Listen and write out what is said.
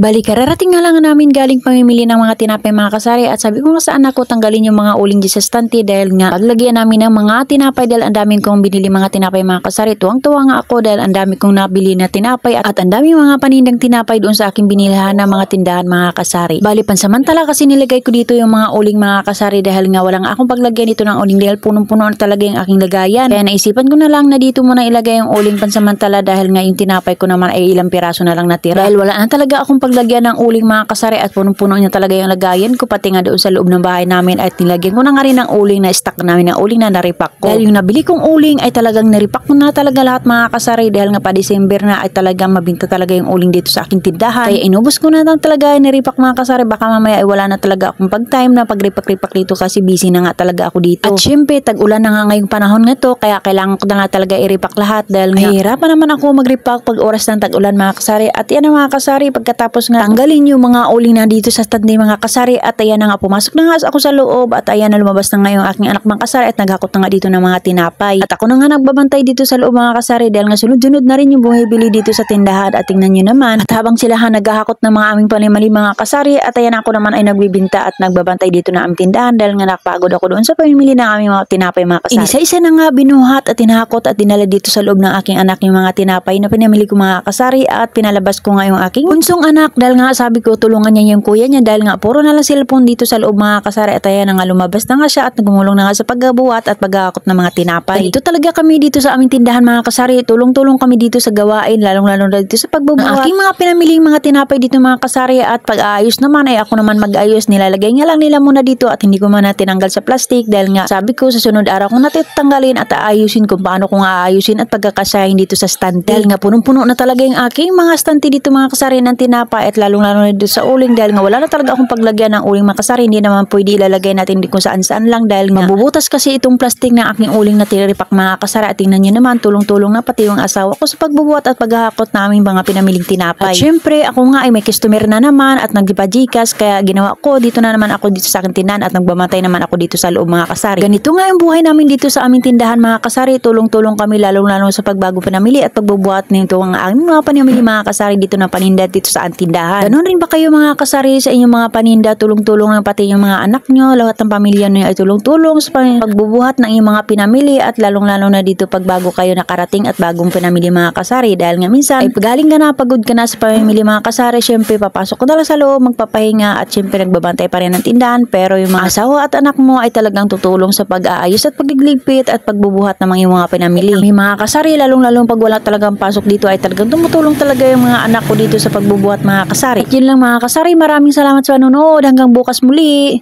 Bali kararating nga lang namin galing pamimili ng mga tinapay mga kasari at sabi ko nga sa anak ko tanggalin yung mga uling dyan sa stante dahil nga paglagyan namin ng mga tinapay dahil ang dami kong binili mga tinapay mga kasari. Tuwang-tuwa nga ako dahil ang dami kong nabili na tinapay at ang dami mga panindang tinapay doon sa aking binilhan ng mga tindahan mga kasari. Bali pansamantala kasi nilagay ko dito yung mga uling mga kasari dahil nga walang akong paglagyan dito ng uling dahil punong-puno na talaga yung aking lagayan. Kaya naisipan ko na lang na dito muna ilagay yung uling pansamantala dahil nga yung tinapay ko naman ay ilang piraso na lang natira. Dahil wala na talaga akong paglagyan ng uling mga kasari at punong-puno niya talaga yung lagayan ko pati nga doon sa loob ng bahay namin at nilagyan ko na nga rin ng uling na stock namin ng uling na naripak ko. Dahil yung nabili kong uling ay talagang naripak ko na talaga lahat mga kasari dahil nga pa December na ay talagang mabinta talaga yung uling dito sa aking tindahan. Kaya inubos ko na lang talaga yung naripak mga kasari baka mamaya ay wala na talaga akong pag-time na pagripak-ripak dito kasi busy na nga talaga ako dito. At syempre tag-ulan na nga ngayong panahon nga to kaya kailangan ko na nga talaga iripak lahat dahil nga hirapan naman ako mag-repack pag oras ng tag-ulan mga kasari. At yan ang mga kasari pagkatapos nga tanggalin yung mga uling na dito sa stand mga kasari at ayan na nga pumasok na nga ako sa loob at ayan na lumabas na nga yung aking anak mga kasari at naghakot na nga dito ng mga tinapay. At ako na nga nagbabantay dito sa loob mga kasari dahil nga sunod-sunod na rin yung bumibili dito sa tindahan at tingnan nyo naman at habang sila naghahakot ng mga aming palimali mga kasari at ayan ako naman ay nagbibinta at nagbabantay dito na aming tindahan dahil nga nakapagod ako doon sa pamimili ng aming mga tinapay mga kasari. Inisa-isa na nga binuhat at tinahakot at dinala dito sa loob ng aking anak yung mga tinapay na pinamili ko mga kasari at pinalabas ko nga yung aking bunsong anak dahil nga sabi ko tulungan niya yung kuya niya dahil nga puro na lang cellphone dito sa loob mga kasari at ayan na nga lumabas na nga siya at nagumulong na nga sa paggabuhat at paghahakot ng mga tinapay. Dito talaga kami dito sa aming tindahan mga kasari, tulong-tulong kami dito sa gawain lalong-lalo na dito sa pagbubuhat. Ang aking mga pinamiling mga tinapay dito mga kasari at pag-aayos naman ay ako naman mag-ayos, nilalagay nga lang nila muna dito at hindi ko man tinanggal sa plastic dahil nga sabi ko sa sunod araw kung natitanggalin at aayusin kung paano kung aayusin at pagkakasahin dito sa stand dahil nga punong-puno na talaga yung aking mga stante dito mga kasari ng tinapay at lalong-lalo na dito sa uling dahil nga wala na talaga akong paglagyan ng uling mga kasari, hindi naman pwede ilalagay natin kung saan-saan lang dahil nga mabubutas kasi itong plastic ng aking uling na tiniripak mga kasari at tingnan nyo naman tulong-tulong na pati yung asawa ko sa pagbubuhat at paghahakot na aming mga pinamiling tinapay. At syempre ako nga ay may customer na naman at nagdipa-Gcash kaya ginawa ko dito na naman ako dito sa aking tindahan at nagbabantay naman ako dito sa loob mga kasari. Ganito nga yung buhay namin dito sa aming tindahan mga kasari, tulong-tulong kami lalong-lalo sa pagbago pinamili at pagbubuhat nito ang aming mga panimili mga kasari dito na paninda dito sa ating tindahan. Ganon rin ba kayo mga kasari sa inyong mga paninda, tulong-tulong ng pati yung mga anak nyo, lahat ng pamilya nyo ay tulong-tulong sa pagbubuhat ng inyong mga pinamili at lalong-lalo na dito pagbago kayo nakarating at bagong pinamili mga kasari dahil nga minsan ay galing ka na, pagod ka na sa pamimili mga kasari, syempre papasok ko na lang sa loob, magpapahinga at syempre nagbabantay pa rin ng tindahan pero yung mga asawa at anak mo ay talagang tutulong sa pag-aayos at pagligligpit at pagbubuhat ng mga pinamili. May mga kasari lalong-lalo pag wala talagang pasok dito ay talagang tumutulong talaga yung mga anak ko dito sa pagbubuhat mga kasari. At yun lang mga kasari, maraming salamat sa panonood, hanggang bukas muli.